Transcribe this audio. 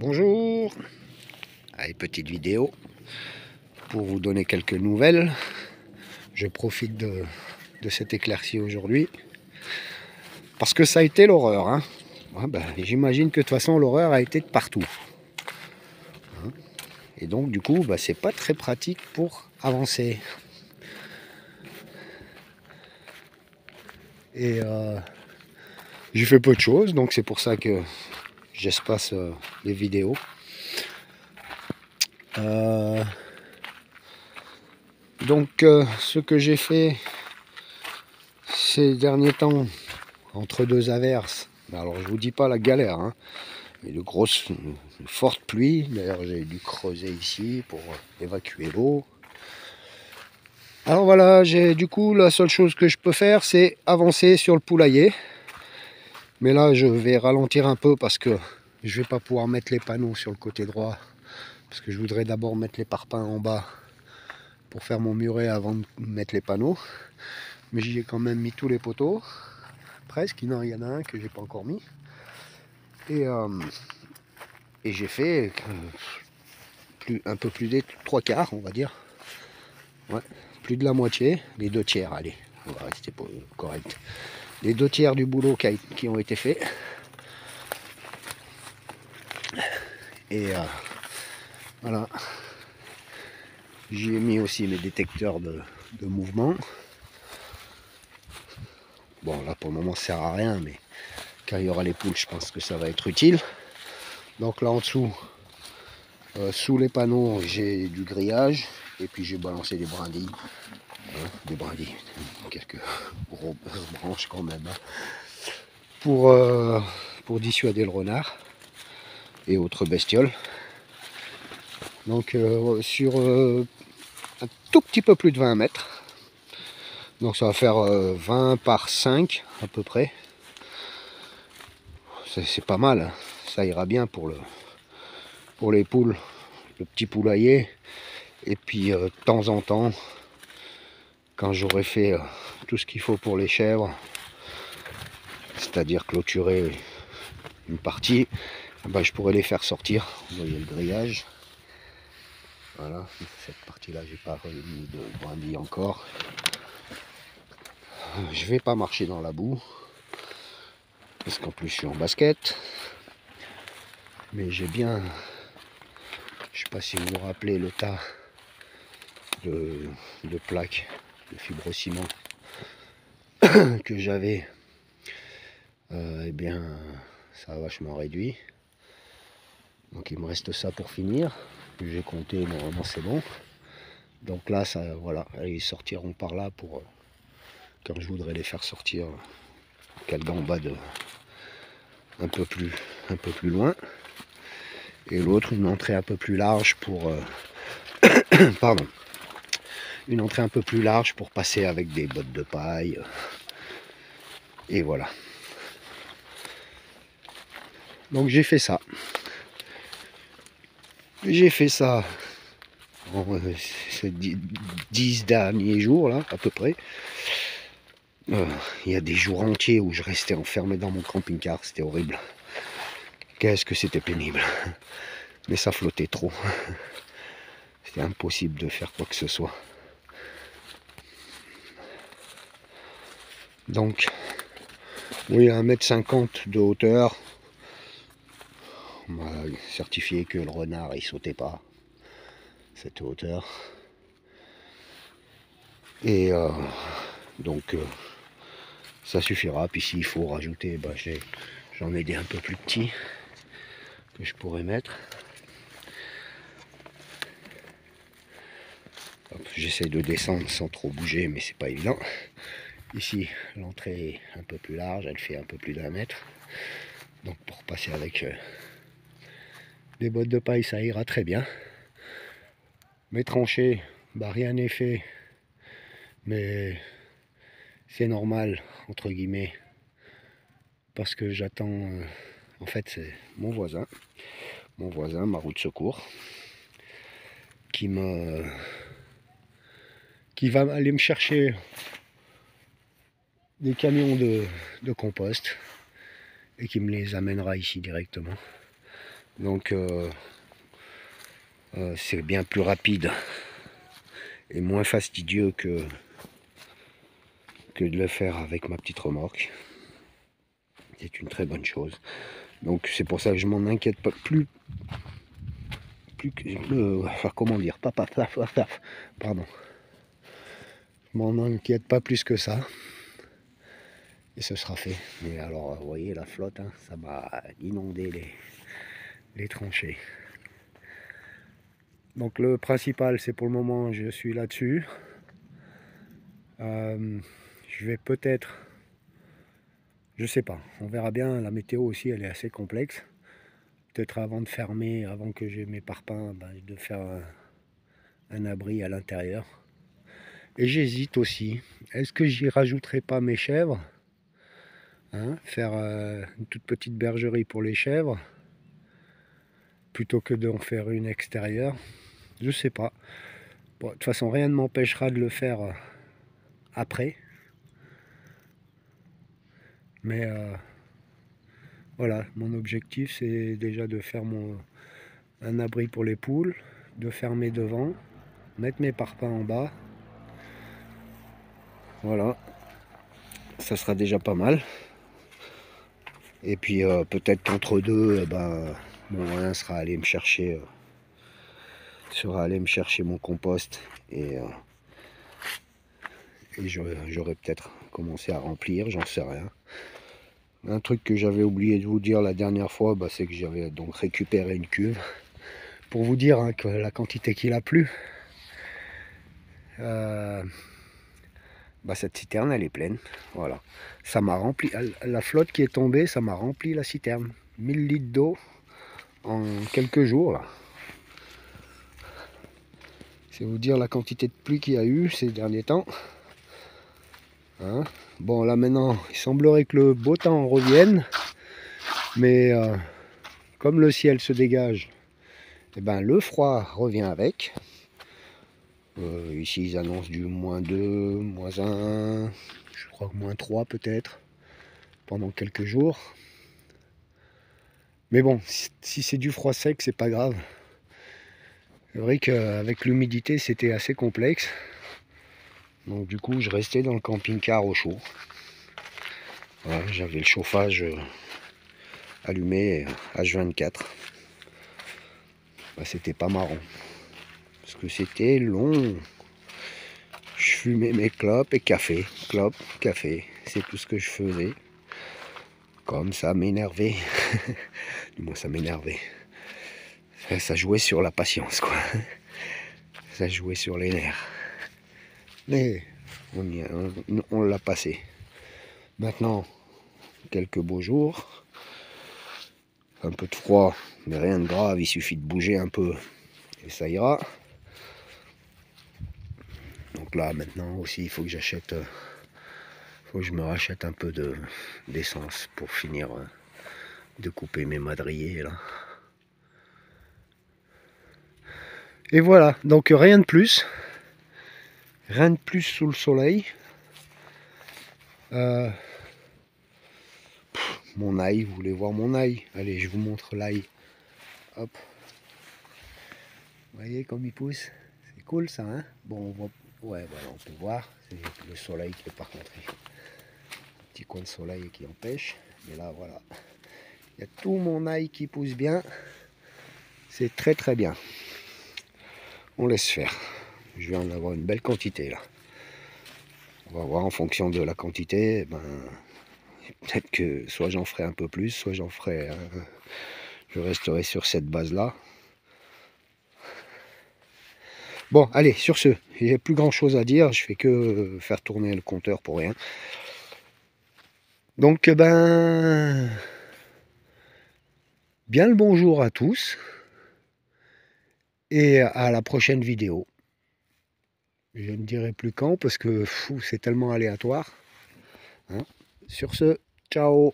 Bonjour. Allez, petite vidéo pour vous donner quelques nouvelles. Je profite de cette éclaircie aujourd'hui parce que ça a été l'horreur, hein. Ouais, ben, j'imagine que de toute façon l'horreur a été de partout, hein. Et donc du coup c'est pas très pratique pour avancer. Et j'ai fait peu de choses, donc c'est pour ça que j'espace les vidéos. Donc ce que j'ai fait ces derniers temps, entre deux averses, alors je vous dis pas la galère, hein, mais de grosses, fortes pluies. D'ailleurs j'ai dû creuser ici pour évacuer l'eau. Alors voilà, du coup la seule chose que je peux faire c'est avancer sur le poulailler. Mais là je vais ralentir un peu parce que je vais pas pouvoir mettre les panneaux sur le côté droit. Parce que je voudrais d'abord mettre les parpaings en bas pour faire mon muret avant de mettre les panneaux. Mais j'y ai quand même mis tous les poteaux. Presque, non, il y en a un que j'ai pas encore mis. Et j'ai fait un peu plus des 3/4, on va dire. Ouais, plus de la moitié, les 2/3, allez, on va rester correct. Les 2/3 du boulot qui ont été faits. Et voilà. J'y ai mis aussi mes détecteurs de mouvement. Bon, là pour le moment ça sert à rien, mais quand il y aura les poules, je pense que ça va être utile. Donc là en dessous, sous les panneaux, j'ai du grillage. Et puis j'ai balancé des brindilles. Des brindilles, quelques grosses branches quand même. Pour dissuader le renard et autres bestioles. Donc sur un tout petit peu plus de 20 mètres. Donc ça va faire 20 par 5 à peu près. C'est pas mal, hein. Ça ira bien pour les poules, le petit poulailler. Et puis de temps en temps, quand j'aurai fait tout ce qu'il faut pour les chèvres, c'est-à-dire clôturer une partie, je pourrais les faire sortir. Vous voyez le grillage. Voilà, cette partie-là, j'ai pas remis de brindilles encore. Je vais pas marcher dans la boue, parce qu'en plus je suis en basket. Mais j'ai bien, je sais pas si vous vous rappelez le tas de plaques de fibrociment que j'avais, eh bien ça a vachement réduit. Donc il me reste ça pour finir. J'ai compté, normalement c'est bon. Donc là, ça, voilà, ils sortiront par là pour quand je voudrais les faire sortir quelques en bas de un peu plus loin. Et l'autre, une entrée un peu plus large pour pardon, une entrée un peu plus large pour passer avec des bottes de paille. Et voilà. Donc j'ai fait ça. J'ai fait ça ces 10 derniers jours là, à peu près. Il y a des jours entiers où je restais enfermé dans mon camping-car, c'était horrible. Qu'est-ce que c'était pénible. Mais ça flottait trop. C'était impossible de faire quoi que ce soit. Donc, oui, 1,50 m de hauteur. On m'a certifié que le renard il sautait pas cette hauteur. Et donc ça suffira. Puis s'il faut rajouter, j'en ai des un peu plus petits que je pourrais mettre. J'essaie de descendre sans trop bouger, mais c'est pas évident. Ici, l'entrée est un peu plus large, elle fait un peu plus d'1 mètre. Donc pour passer avec des bottes de paille, ça ira très bien. Mes tranchées, rien n'est fait, mais c'est normal, entre guillemets, parce que j'attends, en fait c'est mon voisin, ma roue de secours, qui va aller me chercher des camions de compost et qui me les amènera ici directement. Donc c'est bien plus rapide et moins fastidieux que de le faire avec ma petite remorque. C'est une très bonne chose. Donc c'est pour ça que je m'en inquiète pas plus que comment dire, pardon. Je m'en inquiète pas plus que ça. Et ce sera fait. Mais alors, vous voyez la flotte, hein, ça m'a inondé les tranchées. Donc le principal, c'est pour le moment, je suis là-dessus. Je vais peut-être, je sais pas, on verra bien. La météo aussi, elle est assez complexe. Peut-être avant de fermer, avant que j'ai mes parpaings, de faire un abri à l'intérieur. Et j'hésite aussi. Est-ce que j'y rajouterai pas mes chèvres, hein, faire une toute petite bergerie pour les chèvres, plutôt que d'en faire une extérieure? Je sais pas. Bon, de toute façon, rien ne m'empêchera de le faire après. Mais voilà, mon objectif, c'est déjà de faire un abri pour les poules, de fermer devant, mettre mes parpaings en bas. Voilà, ça sera déjà pas mal. Et puis peut-être qu'entre deux, mon moyen sera aller me chercher, mon compost et j'aurais peut-être commencé à remplir, j'en sais rien. Un truc que j'avais oublié de vous dire la dernière fois, c'est que j'avais donc récupéré une cuve. Pour vous dire, hein, que la quantité qu'il a plu, cette citerne elle est pleine. Voilà, ça m'a rempli, la flotte qui est tombée, ça m'a rempli la citerne. 1000 litres d'eau en quelques jours là. C'est vous dire la quantité de pluie qu'il y a eu ces derniers temps, hein. Bon là maintenant il semblerait que le beau temps revienne, mais comme le ciel se dégage, le froid revient avec. Ici ils annoncent du -2, -1, je crois que -3 peut-être, pendant quelques jours. Mais bon, si c'est du froid sec, c'est pas grave. C'est vrai qu'avec l'humidité, c'était assez complexe. Donc du coup, je restais dans le camping-car au chaud. Voilà, j'avais le chauffage allumé H24. C'était pas marrant. Parce que c'était long. Je fumais mes clopes et café. Clopes, café. C'est tout ce que je faisais. Comme ça m'énervait. Du moins, ça m'énervait. Ça jouait sur la patience, quoi. Ça jouait sur les nerfs. Mais on l'a passé. Maintenant, quelques beaux jours. Un peu de froid, mais rien de grave. Il suffit de bouger un peu et ça ira. Donc là, maintenant aussi, il faut que j'achète... faut que je me rachète un peu d'essence pour finir de couper mes madriers, là. Et voilà, donc rien de plus. Rien de plus sous le soleil. Mon ail, vous voulez voir mon ail? Allez, je vous montre l'ail. Hop. Vous voyez comme il pousse? C'est cool ça, hein? Bon, on voit... ouais, voilà, on peut voir. C'est le soleil qui est par contre. Petit coin de soleil qui empêche. Mais là, voilà. Il y a tout mon ail qui pousse bien. C'est très très bien. On laisse faire. Je vais en avoir une belle quantité là. On va voir en fonction de la quantité. Peut-être que soit j'en ferai un peu plus, soit j'en ferai... je resterai sur cette base là. Bon, allez, sur ce, il n'y a plus grand chose à dire. Je fais que faire tourner le compteur pour rien. Donc, bien le bonjour à tous. Et à la prochaine vidéo. Je ne dirai plus quand parce que c'est tellement aléatoire. Hein. Sur ce, ciao.